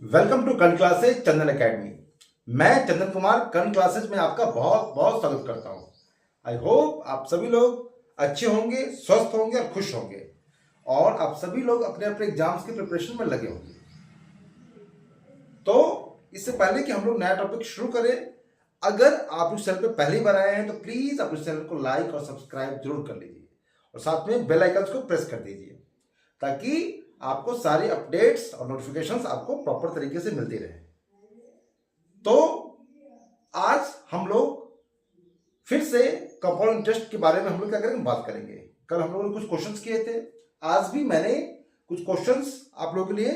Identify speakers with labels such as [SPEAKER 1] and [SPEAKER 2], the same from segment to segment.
[SPEAKER 1] Welcome to Karn classes Chandan academy. मैं चंदन कुमार कर्ण classes में आपका बहुत बहुत स्वागत करता हूं। आई होप आप सभी लोग अच्छे होंगे, स्वस्थ होंगे और खुश होंगे और आप सभी लोग अपने अपने एग्जाम्स की प्रिपरेशन में लगे होंगे। तो इससे पहले कि हम लोग नया टॉपिक शुरू करें, अगर आप इस चैनल पे पहली बार आए हैं तो प्लीज आप इस चैनल को लाइक और सब्सक्राइब जरूर कर लीजिए और साथ में बेल आइकन को प्रेस कर दीजिए ताकि आपको सारी अपडेट्स और नोटिफिकेशंस आपको प्रॉपर तरीके से मिलती रहे। तो आज हम लोग फिर से कंपाउंड इंटरेस्ट के बारे में हम लोग क्या करेंगे, बात करेंगे। कल हम लोगों ने कुछ क्वेश्चंस किए थे, आज भी मैंने कुछ क्वेश्चंस आप लोगों के लिए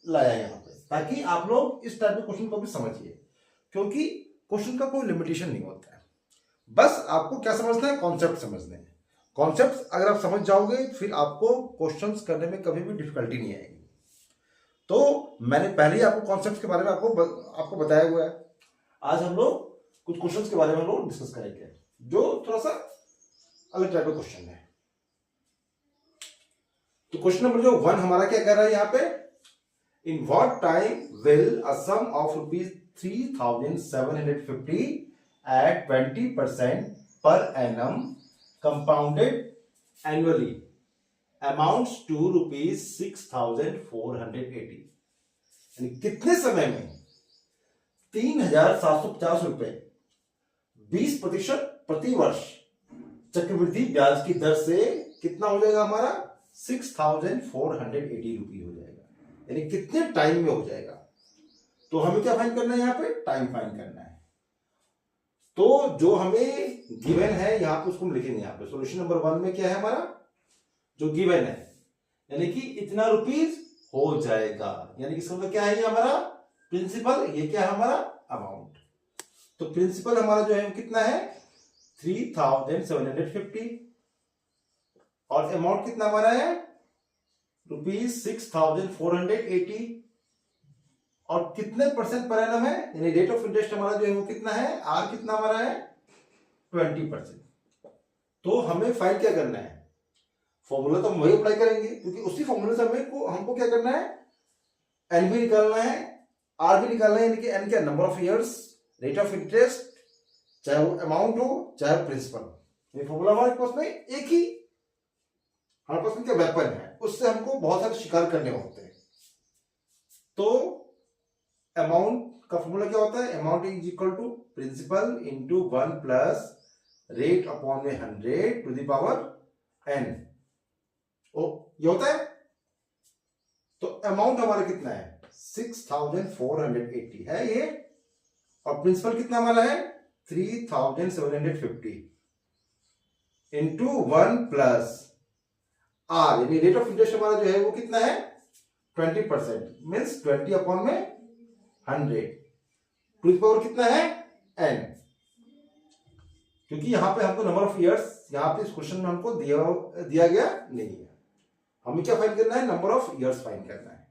[SPEAKER 1] लाया यहाँ पे ताकि आप लोग इस टाइप के क्वेश्चन को भी समझिए, क्योंकि क्वेश्चन का कोई लिमिटेशन नहीं होता है। बस आपको क्या समझना है, कॉन्सेप्ट समझने हैं। कॉन्सेप्ट अगर आप समझ जाओगे फिर आपको क्वेश्चंस करने में कभी भी डिफिकल्टी नहीं आएगी। तो मैंने पहले ही आपको कॉन्सेप्ट के बारे में आपको बताया हुआ है। आज हम लोग कुछ क्वेश्चंस के बारे में हम लोग डिस्कस करेंगे जो थोड़ा सा अलग टाइप का क्वेश्चन है। तो क्वेश्चन नंबर जो 1 हमारा क्या कह रहा है यहाँ पे, in what time will a sum of ₹3,750 at 20% per annum compounded annually amounts to ₹6,480। यानी कितने समय में 3,750 रुपए 20% प्रति वर्ष चक्रवृद्धि ब्याज की दर से कितना हो जाएगा हमारा 6,480 रुपये हो जाएगा। यानी कितने टाइम में हो जाएगा। तो हमें क्या फाइंड करना है, यहाँ पे टाइम फाइंड करना है। तो जो हमें गिवन है यहाँ पे उसको हम लिखेंगे। यहाँ पे सॉल्यूशन नंबर 1 में क्या है हमारा जो गिवन है, यानी कि इतना रुपीज हो जाएगा। यानी कि इसका क्या है, ये हमारा प्रिंसिपल, ये क्या है हमारा अमाउंट। तो प्रिंसिपल हमारा जो है वो कितना है 3,750 और अमाउंट कितना हमारा है ₹6,480 और कितने परसेंट पर एनम है, यानी रेट ऑफ इंटरेस्ट हमारा जो है वो कितना है, आर कितना हमारा है 20%। तो हमें फाइंड क्या करना है, फॉर्मूला तो हम वही अप्लाई करेंगे क्योंकि उसी फॉर्मूले से हमको क्या करना है, एन भी निकालना है, आर भी निकालना है। यानी कि एन क्या, number of years, rate of interest, चाहे वो अमाउंट हो चाहे प्रिंसिपल। ये फॉर्मूला हमारे पास में एक ही, हमारे पास में क्या वेपन है, उससे हमको बहुत सारे शिकार करने होते हैं। तो अमाउंट का फॉर्मूला क्या होता है, amount is equal to principal into 1 plus rate upon में 100 टू द पावर n। ये होता है। तो अमाउंट हमारा कितना है 6,480 है ये, और प्रिंसिपल कितना हमारा है 3,750 इंटू 1 प्लस आर, यानी रेट ऑफ इंटरेस्ट हमारा जो है वो कितना है 20%, मीन्स 20 अपॉन में 100 टू द पावर कितना है n। क्योंकि यहां पे हमको नंबर ऑफ इयर्स यहाँ पे इस क्वेश्चन में हमको दिया गया नहीं है। हमें क्या फाइंड करना है, नंबर ऑफ इयर्स फाइंड करना है।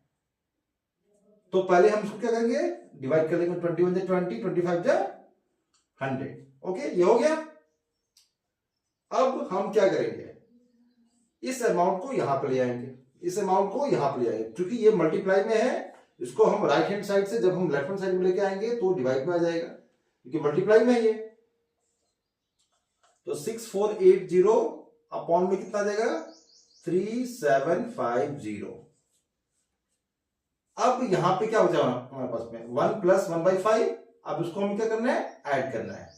[SPEAKER 1] तो पहले हम इसको क्या करेंगे, डिवाइड कर लेंगे 21 जा 20, 25 जा 100। ओके, ये हो गया। अब हम क्या करेंगे, इस अमाउंट को यहां पे ले आएंगे, इस अमाउंट को यहां पे ले आएंगे। क्योंकि ये मल्टीप्लाई में है, इसको हम राइट हैंड साइड से जब हम लेफ्ट हैंड साइड में लेके आएंगे तो डिवाइड में आ जाएगा, क्योंकि मल्टीप्लाई में है ये। तो 6,480 अपॉन में कितना देगा 3,750। अब यहां पे क्या हो जाएगा हमारे पास में 1 प्लस 1/5। अब इसको हमें क्या करना है, ऐड करना है।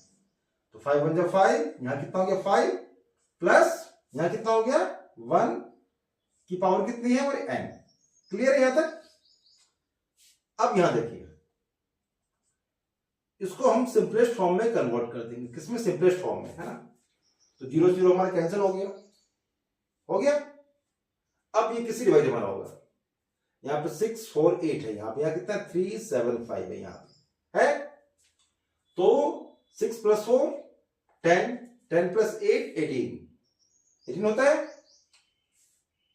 [SPEAKER 1] तो 5 1 जा 5, यहां कितना हो गया 5 प्लस यहां कितना हो गया 1 की पावर कितनी है और n। क्लियर है यहां तक। अब यहां देखिए, इसको हम सिंपलेस्ट फॉर्म में कन्वर्ट कर देंगे। किसमें, सिंपलेस्ट फॉर्म में, है ना। तो 0 0 हमारा कैंसिल हो गया, हो गया। अब ये किसी डिवाइड हमारा होगा, यहां पे 648 है, यहां पे यहां कितना 375 है यहां पे है। तो 6 प्लस 4 10, 10 प्लस 8 18 होता है,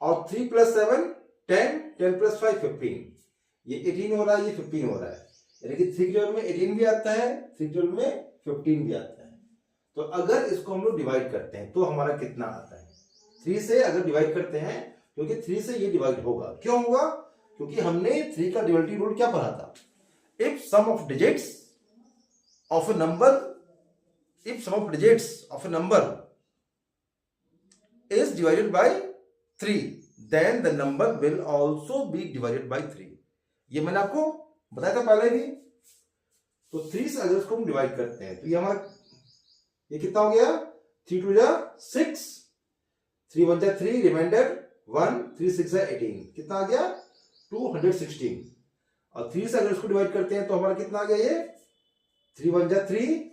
[SPEAKER 1] और 3 प्लस 7 10, 10 प्लस 5 15। ये 18 हो रहा है, ये 15 हो रहा है। यानी कि 3 के टेबल में 18 भी आता है, 3 के टेबल में 15 भी आता है। तो अगर इसको हम लोग डिवाइड करते हैं तो हमारा कितना आता है, 3 से अगर डिवाइड करते हैं, क्योंकि 3 से ये डिवाइड होगा। क्यों होगा, क्योंकि हमने 3 का डिविजिबिलिटी रूल क्या पढ़ा था? If sum of digits of a number is divided by 3 then the number will also be divided by 3. ये मैंने आपको बताया था पहले भी. तो 3 से अगर इसको हम डिवाइड करते हैं तो ये हमारा ये कितना हो गया? 3 2 जा 6, 3 1 जा 3, रिमाइंडर 1, 3 6 जा 18, कितना आ गया? 216. और 3 से अगर इसको डिवाइड करते हैं तो हमारा कितना आ गया? ये 3 1 जा 3,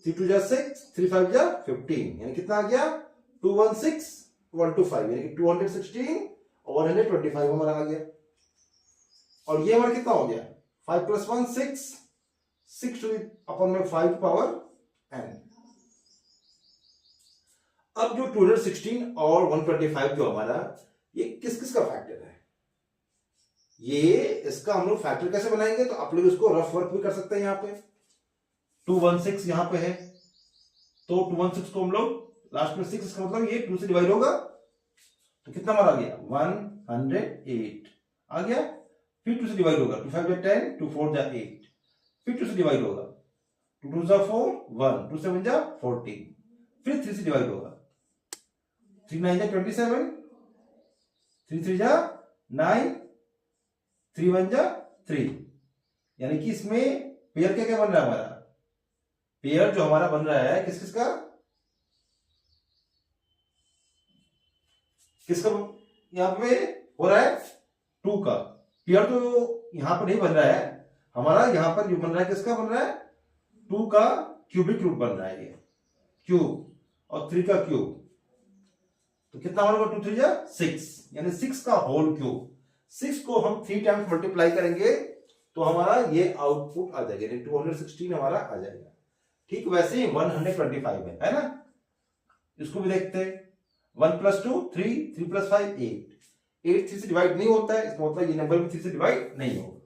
[SPEAKER 1] 3 2 जा 6, 3 5 जा 15, यानी कितना आ गया? 216 125, यानी कि 216 और 125 हमारा आ गया. और ये हमारा कितना हो गया? 5 + 1 6, 6 टू अपन में 5 पावर n. अब जो 216 और 125 जो हमारा ये किस किस का फैक्टर है? ये इसका हम लोग फैक्टर कैसे बनाएंगे? तो आप लोग इसको रफ वर्क भी कर सकते हैं. यहाँ पे 216 यहां पे है तो 216 को हम लोग लास्ट में 6, इसका मतलब ये 2 से डिवाइड होगा तो कितना हमारा आ गया? 108 आ गया. फिर 2 से डिवाइड होगा, 2 5 जा 10, 2 4 जा 8, फिर 2 से डिवाइड होगा, 2 2 जा 4 1, 2 7 जा 14, फिर 3 से डिवाइड होगा, 3 9 जा 27, 3 3 जा 9, 3 1 जा 3. यानी कि इसमें पेयर क्या क्या बन रहा है हमारा? पेयर जो हमारा बन रहा है किस किस का? किसका यहां पे हो रहा है? 2 का. पेयर तो यहां पर नहीं बन रहा है हमारा, यहां पर जो बन रहा है किसका बन रहा है? 2 का क्यूबिक रूट बन रहा है ये क्यूब, और 3 का क्यूब. तो कितना होगा? 2 3 जा 6, यानी 6 का होल क्यूब. 6 को हम 3 टाइम्स मल्टीप्लाई करेंगे तो हमारा ये आउटपुट आ जाएगा, यानी 216 हमारा आ जाएगा. ठीक वैसे ही 125 है ना? इसको भी देखते हैं. 1 + 2 3, 3 + 5 8, 8 3 से डिवाइड नहीं होता है, इसका मतलब ये नंबर भी 3 से डिवाइड नहीं होगा.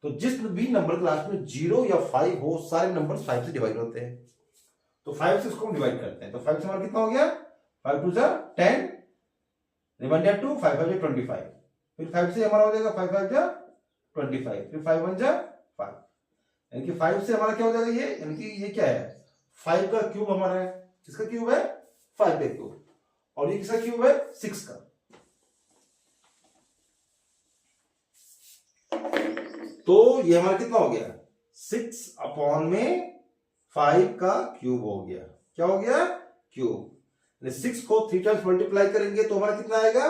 [SPEAKER 1] तो जिस भी नंबर क्लास में 0 या 5 हो सारे नंबर 5 से डिवाइड होते हैं. तो 5 से इसको हम डिवाइड करते हैं तो 5 से हमारा कितना हो गया? 5 2 जा 10, रिमाइंडर 2, 5 5 जा 25, फिर 5 से हमारा हो जाएगा 5 5 जा 25, फिर 5 1 जा 5, यानी कि 5 से हमारा क्या हो जाएगा? ये यानी कि ये क्या है? 5 का क्यूब हमारा है. किसका क्यूब है? 5 का क्यूब. और ये किसका क्यूब है? 6 का. तो ये हमारा कितना हो गया? 6/5 का क्यूब हो गया. क्या हो गया? क्यूब. 6 को 3 टाइम्स मल्टीप्लाई करेंगे तो हमारा कितना आएगा?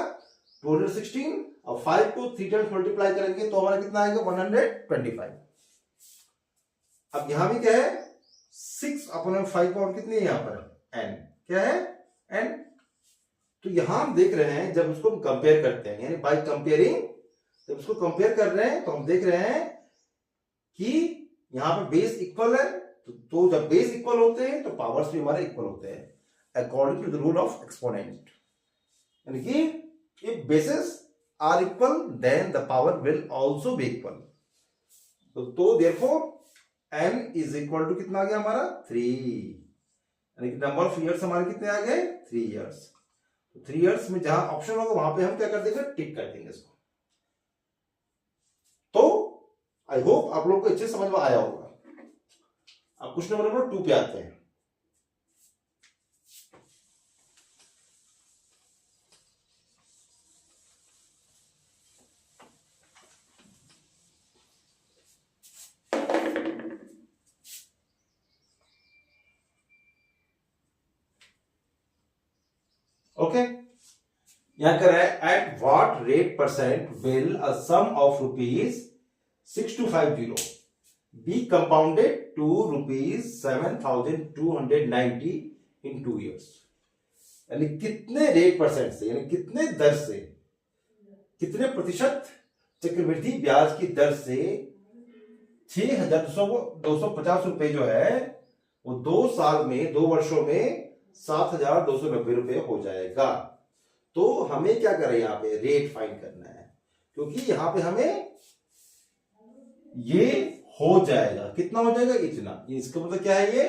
[SPEAKER 1] 216, और 5 को 3 टाइम्स मल्टीप्लाई करेंगे तो हमारा कितना आएगा? 125. अब यहां भी क्या है? 6/5 पावर कितनी है यहां पर? n. क्या है? n. तो यहां हम देख रहे हैं जब उसको हम कंपेयर करते हैं, यानी बाय कंपेयरिंग जब उसको कंपेयर कर रहे हैं तो हम देख रहे हैं कि यहां पर बेस इक्वल है. तो जब बेस इक्वल होते हैं तो पावर्स भी हमारे इक्वल होते हैं according to the rule of exponent. यानी कि if bases are equal then the power will also be equal. तो therefore n is equal to कितना आ गया हमारा? 3. यानी कि नंबर ऑफ ईयर्स हमारे कितने आ गए? 3 ईयर्स. 3 ईयर्स में जहां ऑप्शन होगा वहां पे हम क्या कर देंगे? टिक कर देंगे इसको. तो आई होप आप लोग को अच्छे समझ में आया होगा. अब क्वेश्चन नंबर 2 पे आते हैं. ओके. यहां कर रहा है at what rate percent will a sum of ₹6250 be compounded to ₹7290 in 2 years. यानी कितने रेट परसेंट से, यानी कितने दर से, कितने प्रतिशत चक्रवृद्धि ब्याज की दर से 6,250 रुपए जो है वो 2 साल में, 2 वर्षों में 7,290 रुपए हो जाएगा. तो हमें क्या करें? यहां पे रेट फाइंड करना है, क्योंकि यहां पे हमें ये हो जाएगा. कितना हो जाएगा? इतना. इसका मतलब क्या है? ये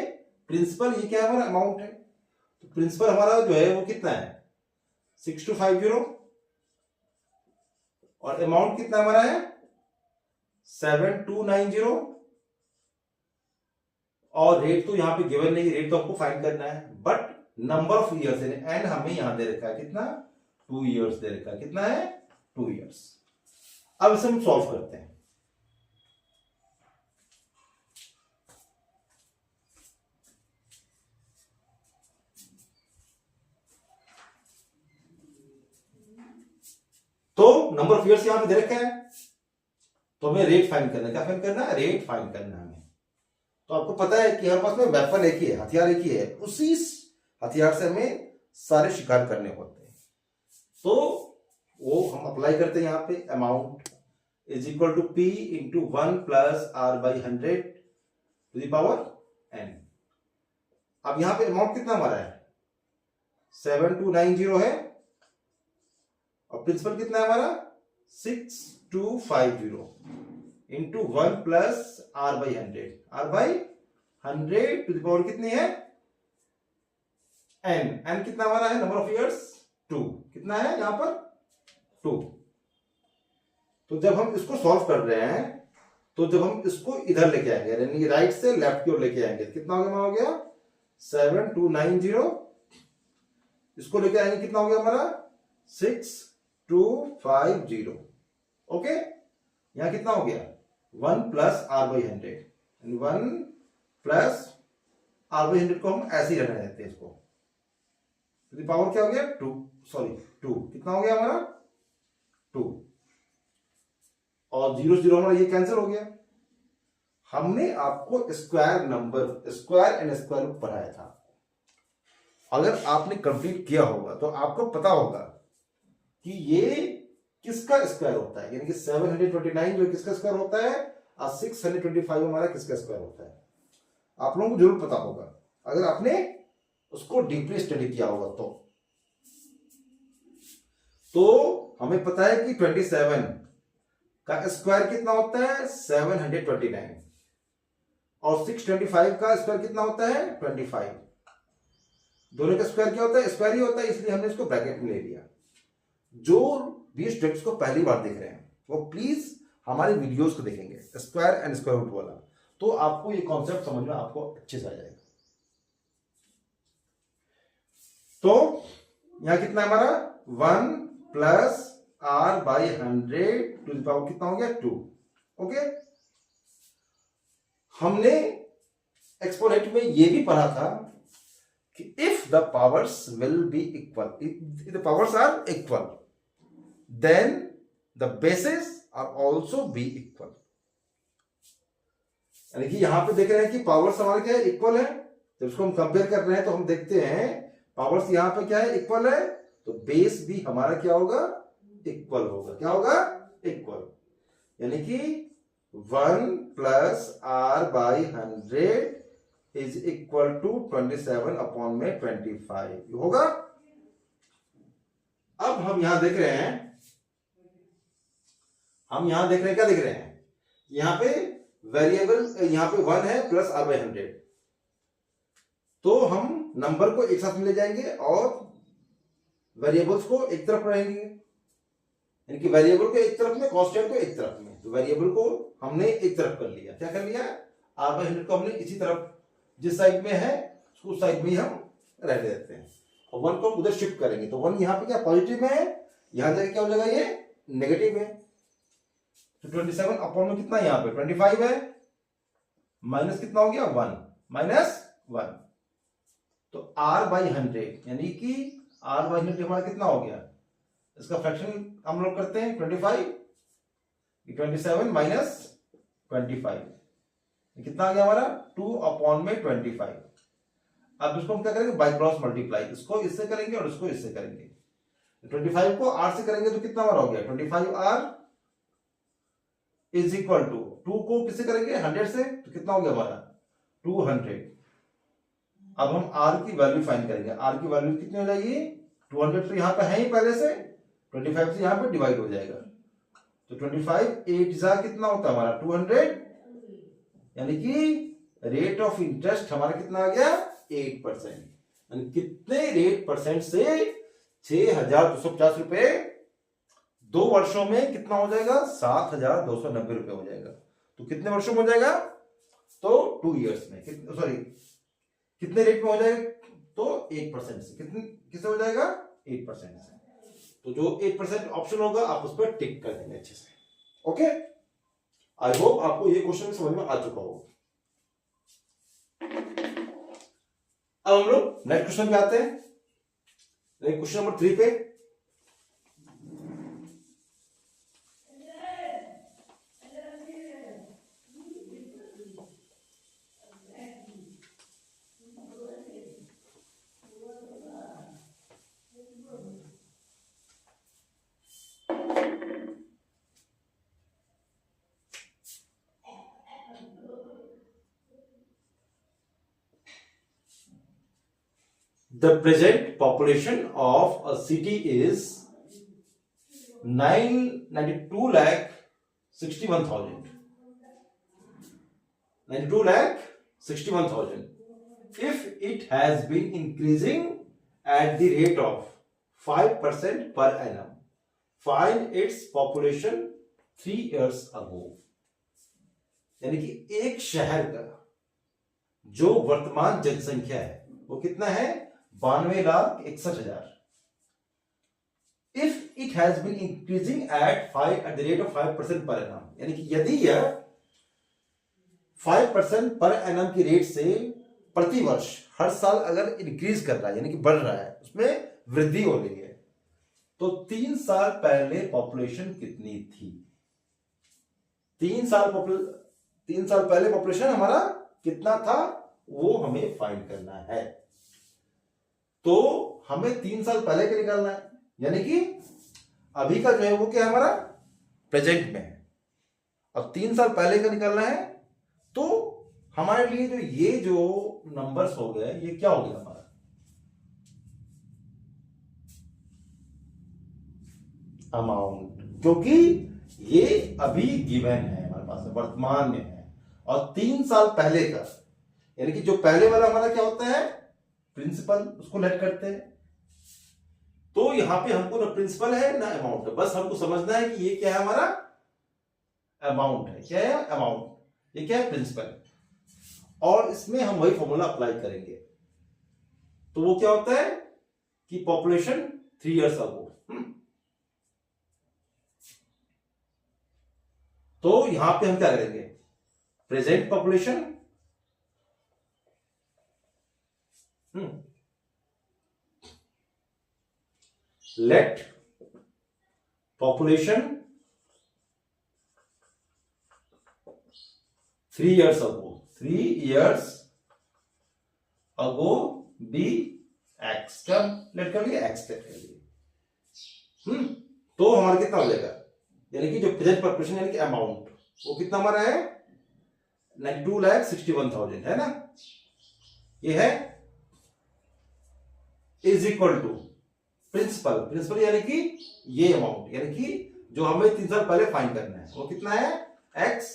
[SPEAKER 1] प्रिंसिपल, ये क्या है? हमारा अमाउंट है. तो प्रिंसिपल हमारा जो है वो कितना है? 6250 और अमाउंट कितना हमारा है 7290, और रेट तो यहां पे गिवन नहीं, रेट तो आपको फाइंड करना है, but number of years and हमें यहां दे रखा है कितना 2 इयर्स दे रखा है, कितना है 2 इयर्स। अब इसे हम सॉल्व करते हैं। तो नंबर ऑफ ईयर्स यहां पे दे रखा है, तो हमें रेट फाइंड करना है। क्या फाइंड करना है? रेट फाइंड करना है हमें। तो आपको पता है कि हमारे पास में वेपन एक ही है, हथियार एक ही है, उसी हथियार से हमें सारे शिकार करने होते हैं। तो वो हम अप्लाई करते हैं यहां पे, amount is equal to P into 1 plus R by 100 to the power n। अब यहां पे अमाउंट कितना हमारा है 7290 है, और प्रिंसिपल कितना है हमारा 6250 into 1 plus R by 100, R by 100 to the power कितनी है n। n कितना हमारा है, नंबर ऑफ इयर्स 2, कितना है यहां पर 2। तो जब हम इसको सॉल्व कर रहे हैं, तो जब हम इसको इधर लेके आएंगे, यानी राइट से लेफ्ट की ओर लेके आएंगे, कितना हो गया 7290, इसको लेके आएंगे कितना हो गया हमारा 6250। ओके, यहां कितना हो गया 1 plus R by 100, 1 plus R by 100 को हम ऐसे ही रहने देते हैं इसको, तो पावर क्या हो गया 2, कितना हो गया हमारा 2, और 0 0 हमारा ये कैंसिल हो गया। हमने आपको square number, square and square root पढ़ाया था, अगर आपने कंप्लीट किया होगा तो आपको पता होगा कि ये किसका स्क्वायर होता है, यानी कि 729 जो किसका स्क्वायर होता है, और 625 हमारा किसका स्क्वायर होता है। आप लोगों को जरूर पता होगा अगर आपने उसको डीपली स्टडी किया होगा तो हमें पता है कि 27 का स्क्वायर कितना होता है 729, और 625 का स्क्वायर कितना होता है 25। दोनों का स्क्वायर क्या होता है, स्क्वायर ही होता है, इसलिए हमने इसको ब्रैकेट में ले लिया। जो भी स्टूडेंट्स को पहली बार देख रहे हैं वो प्लीज हमारे वीडियोस को देखेंगे, स्क्वायर एंड स्क्वायर रूट वाला, तो आपको ये कॉन्सेप्ट समझ में आपको अच्छे से आ जाएगा। तो यहां कितना हमारा 1 plus R by 100 to the power कितना हो गया 2। ओके, हमने एक्सपोनेंट में ये भी पढ़ा था कि if the powers will be equal, if the powers are equal then the basis are also be equal. यानी कि यहां पे देख रहे हैं कि पावर्स हमारे क्या है इक्वल है, जब इसको हम कंपेयर कर रहे हैं तो हम देखते हैं पावर्स यहां पे क्या है इक्वल है, तो बेस भी हमारा क्या होगा इक्वल होगा, क्या होगा इक्वल, यानी कि 1 plus R by 100 is equal to 27 upon में 25 होगा। अब हम यहां देख रहे हैं, क्या देख रहे हैं, यहां पे वेरिएबल यहां पे 1 है प्लस R बाई 100, तो हम नंबर को एक साथ में ले जाएंगे और वेरिएबल्स को एक तरफ रहेंगे, यानी कि वेरिएबल को एक तरफ में, कांस्टेंट को एक तरफ में। तो वेरिएबल को हमने एक तरफ कर लिया, क्या कर लिया R बाई 100 को हमने इसी तरफ, जिस साइड में है उस साइड में ही हम रह देते हैं, और 1 को उधर शिफ्ट करेंगे, तो 1 यहां पे क्या पॉजिटिव में है, यहां जाके क्या हो जाएगा ये नेगेटिव है। तो 27 अपॉन में कितना यहां पे 25 है, माइनस कितना हो गया 1, माइनस 1, तो R बाई 100 यानी कि R बाई 100 हमारा कितना हो गया, इसका फ्रैक्शन हम लोग करते हैं 25, 27 माइनस 25 कितना आ गया हमारा 2 अपॉन में 25। अब इसको हम क्या करेंगे बाई क्रॉस मल्टीप्लाई, इसको इससे करेंगे और इसको इससे करेंगे, 25 को R से करेंगे तो कितना हमारा हो गया 25R इज इक्वल टू 2 को किससे करेंगे 100 से, तो कितना हो गया हमारा 200। अब हम R की वैल्यू फाइंड करेंगे, R की वैल्यू कितनी हो जाएगी 200, तो यहां पे है ही पहले से, 25 से यहां पे डिवाइड हो जाएगा, तो 25 8 कितना होता है हमारा 200, यानी कि रेट ऑफ इंटरेस्ट हमारा कितना आ गया 8%, यानी कितने रेट परसेंट से 6250 रुपए 2 वर्षों में कितना हो जाएगा? 7,290 रुपए हो जाएगा। तो कितने वर्षों में हो जाएगा? तो 2 ईयर्स में। सॉरी, कितने रेट में हो जाएगा? तो 8% से। किससे हो जाएगा? 8% से। तो जो 8% ऑप्शन होगा आप उस पर टिक कर देंगे अच्छे से। ओके, आई होप आपको ये क्वेश्चन समझ में आ चुका होगा। अब हम लोग नेक्स्ट क्वेश्चन पे आते हैं, क्वेश्चन नंबर 3 पे। The present population of a city is 9,92,61,000. 9,92,61,000. If it has been increasing at the rate of 5% per annum, find its population 3 years ago. यानी कि एक शहर का जो वर्तमान जनसंख्या है वो कितना है? 92,61,000. If it has been increasing at the rate of 5% per annum, यानी कि यदि यह 5% पर एनम की रेट से प्रति वर्ष हर साल अगर इंक्रीज कर रहा है, यानी कि बढ़ रहा है, उसमें वृद्धि हो रही है, तो 3 साल पहले पॉपुलेशन कितनी थी? 3 साल पहले पॉपुलेशन हमारा कितना था वो हमें फाइंड करना है। तो हमें 3 साल पहले का निकालना है, यानी कि अभी का जो है वो क्या है हमारा? प्रेजेंट में है। अब 3 साल पहले का निकालना है, तो हमारे लिए जो ये जो नंबर्स हो गए ये क्या हो गया हमारा? अमाउंट, क्योंकि ये अभी गिवन है हमारे पास, वर्तमान में है। और 3 साल पहले का, यानी कि जो पहले वाला हमारा क्या होता है? प्रिंसिपल, उसको लेट करते हैं। तो यहां पे हमको ना प्रिंसिपल है ना अमाउंट है, बस हमको समझना है कि ये क्या है हमारा? अमाउंट है। क्या है? अमाउंट। ये क्या है? प्रिंसिपल। और इसमें हम वही फॉर्मूला अप्लाई करेंगे। तो वो क्या होता है कि पॉपुलेशन 3 इयर्स अगो। तो यहां पे हम क्या करेंगे? Present population let population 3 years ago be x। क्या लेट कर लिए? x लेट कर लिए। तो हमारा कितना हो जाएगा? यानी कि जो प्रेजेंट पॉपुलेशन यानी कि अमाउंट वो कितना हमारा है? 92,61,000 है ना। ये है इज इक्वल टू प्रिंसिपल यानी कि ये अमाउंट, यानी कि जो हमें 3 साल पहले फाइंड करना है वो कितना है? x।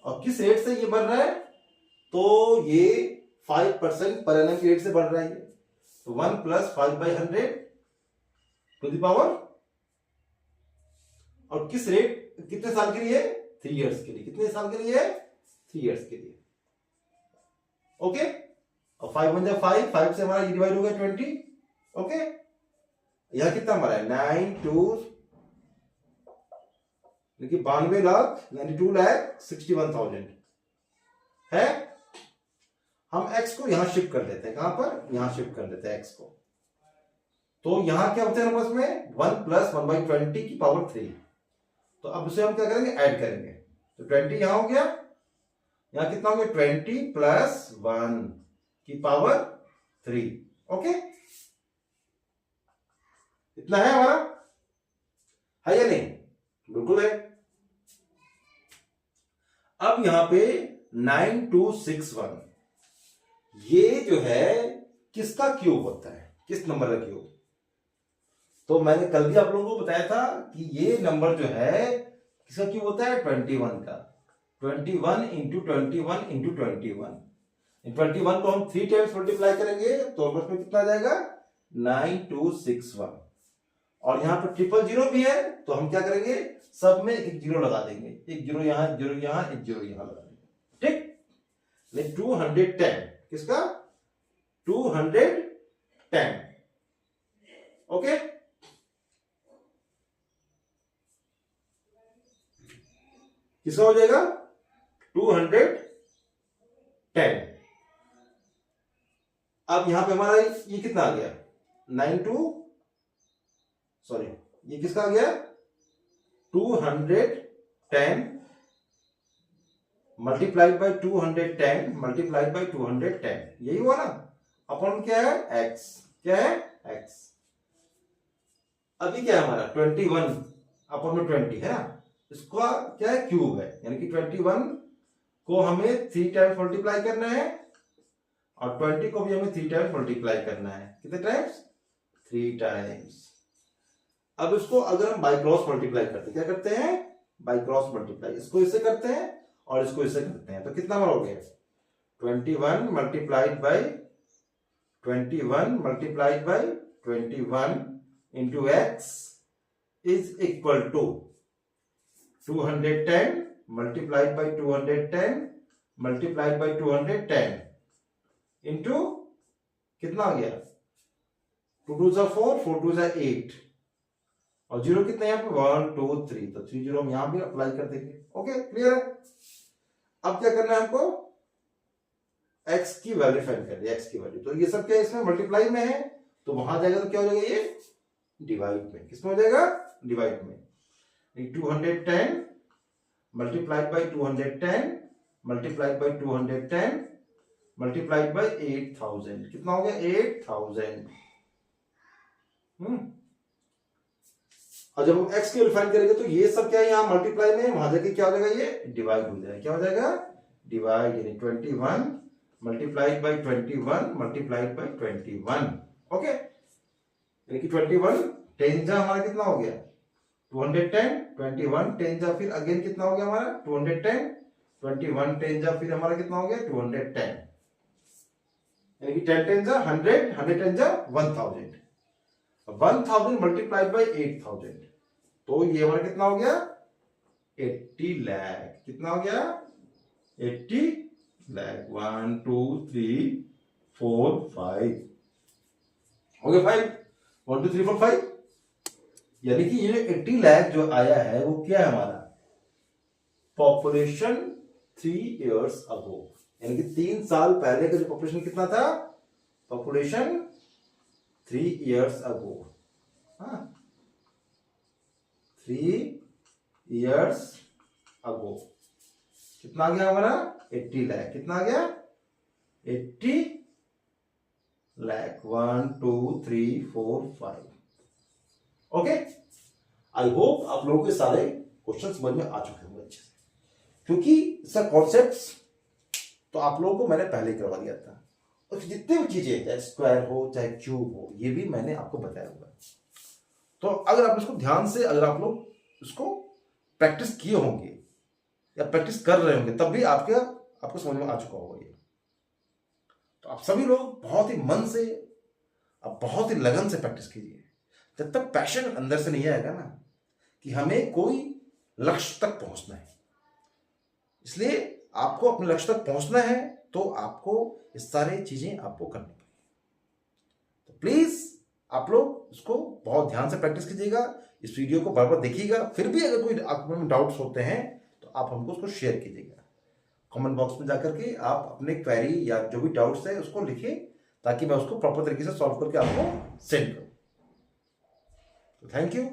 [SPEAKER 1] और किस रेट से ये बढ़ रहा है? तो ये 5% पर एनम की रेट से बढ़ रहा है। तो 1 + 5/100 टू द पावर, और किस रेट, कितने साल के लिए? 3 इयर्स के लिए। कितने साल के लिए? 3 इयर्स के लिए। ओके, और 5 × 1 = 5 से हमारा ये डिवाइड हो गया 20। ओके, यह कितना हमारा है? 92,61,000 है। हम x को यहां शिफ्ट कर देते हैं। कहां पर? यहां शिफ्ट कर देते हैं x को। तो यहां क्या होता है नंबर्स में? 1 + 1/20 की पावर 3। तो अब उसे हम क्या करेंगे? ऐड करेंगे। तो 20 यहां हो गया, यहां कितना हो गया? 20 + 1 की पावर 3। ओके, इतना है हमारा, है या नहीं? बिल्कुल है। अब यहां पे 9261 ये जो है किसका क्यूब होता है? किस नंबर का क्यूब? तो मैंने कल भी आप लोगों को बताया था कि ये नंबर जो है किसका क्यूब होता है? 21 का। 21 × 21 × 21। 21 को हम 3 टाइम्स मल्टीप्लाई करेंगे तो उसमें कितना आ जाएगा? 9261। और यहाँ पर 000 भी है, तो हम क्या करेंगे, सब में एक जीरो लगा देंगे, एक जीरो यहाँ, एक जीरो यहाँ, एक जीरो यहाँ लगा देंगे। ठीक, 210 किसका, 210। ओके, किसका हो जाएगा 210। अब यहां पे हमारा ये कितना आ गया, 92, ये किसका आ गया 210 मल्टीप्लाइड बाय 210 मल्टीप्लाइड बाय 210, यही हुआ ना। अपॉन क्या है, x, क्या है x। अभी क्या है हमारा 21 अपॉन में 20 है ना, इसका क्या है क्यूब है, यानी कि 21 को हमें 3 टाइम्स मल्टीप्लाई करना है और 20 को भी हमें 3 टाइम्स मल्टीप्लाई करना है। कितने टाइम्स, 3 टाइम्स। अब इसको अगर हम बाई क्रॉस मल्टीप्लाई करते हैं, क्या करते हैं, बाई क्रॉस मल्टीप्लाई, इसको इससे करते हैं और इसको इससे करते हैं, तो कितना हो गया 21 multiplied by 21 multiplied by 21 into x is equal to 210 multiplied by 210 multiplied by 210 into कितना आ गया 2 2 4 4 2 8 और जीरो कितना यहाँ पे 1 2 3, तो 3 जीरो हम यहां भी अप्लाई कर देंगे। ओके, क्लियर है। अब क्या करना है हमको, x की वैल्यू फाइंड करनी है, x की वैल्यू। तो ये सब क्या इसमें मल्टीप्लाई में है, तो वहां जाएगा तो क्या हो जाएगा, ये डिवाइड में। किसमें हो जाएगा, डिवाइड में। 210 multiplied by 210 multiplied by 210 multiplied by 8000, कितना हो गया 8000। और जब हम x की वैल्यू फाइंड करेंगे तो ये सब क्या है यहाँ मल्टीप्लाई में, वहां जाके क्या हो जाएगा, ये डिवाइड हो जाएगा। क्या हो जाएगा, डिवाइड, यानी 21 multiplied by 21 multiplied by 21। Okay, यानी कि 21 10 जा हमारा कितना हो गया 210, 21 10 जा फिर अगेन कितना हो गया हमारा 210, 21 10 जा फिर हमारा कितना हो गया 210, यानी कि 10 10 जा 100, 100 10 जा 1000, 1000 मल्टीप्लाइड बाई 8000, तो ये हमारा कितना हो गया 80 लाख। कितना हो गया 80 लाख। 1 2 3 4 5 हो गया 5, 1 2 3 4 5, यानी कि ये 80 लाख जो आया है वो क्या है हमारा पॉपुलेशन 3 years अगो, यानी कि 3 साल पहले का जो पॉपुलेशन कितना था, पॉपुलेशन 3 years अगो। हाँ, 3 years अगो कितना आ गया हमारा 80 लाख। कितना आ गया 80 लाख। 1 2 3 4 5। ओके, आई होप आप लोगों के सारे क्वेश्चन समझ में आ चुके होंगे अच्छे से, क्योंकि इसका कॉन्सेप्ट तो आप लोगों को मैंने पहले ही करवा दिया था, और जितने भी चीजें चाहे स्क्वायर हो चाहे क्यूब हो, ये भी मैंने आपको बताया हुआ है। तो अगर आप इसको ध्यान से, अगर आप लोग इसको प्रैक्टिस किए होंगे या प्रैक्टिस कर रहे होंगे, तब भी आपको समझ में आ चुका होगा ये। तो आप सभी लोग बहुत ही मन से, आप बहुत ही लगन से प्रैक्टिस कीजिए। जब तक पैशन अंदर से नहीं आएगा ना कि हमें कोई लक्ष्य तक पहुंचना है, इसलिए आपको अपने लक्ष्य तक पहुंचना है, तो आपको ये सारी चीजें आपको करनी पड़ेगी। तो प्लीज आप लोग इसको बहुत ध्यान से प्रैक्टिस कीजिएगा, इस वीडियो को बार बार देखिएगा। फिर भी अगर कोई आपको डाउट्स होते हैं तो आप हमको उसको शेयर कीजिएगा, कमेंट बॉक्स में जाकर के आप अपने क्वेरी या जो भी डाउट्स है उसको लिखिए, ताकि मैं उसको प्रॉपर तरीके से सॉल्व करके आपको सेंड करूं। Thank you.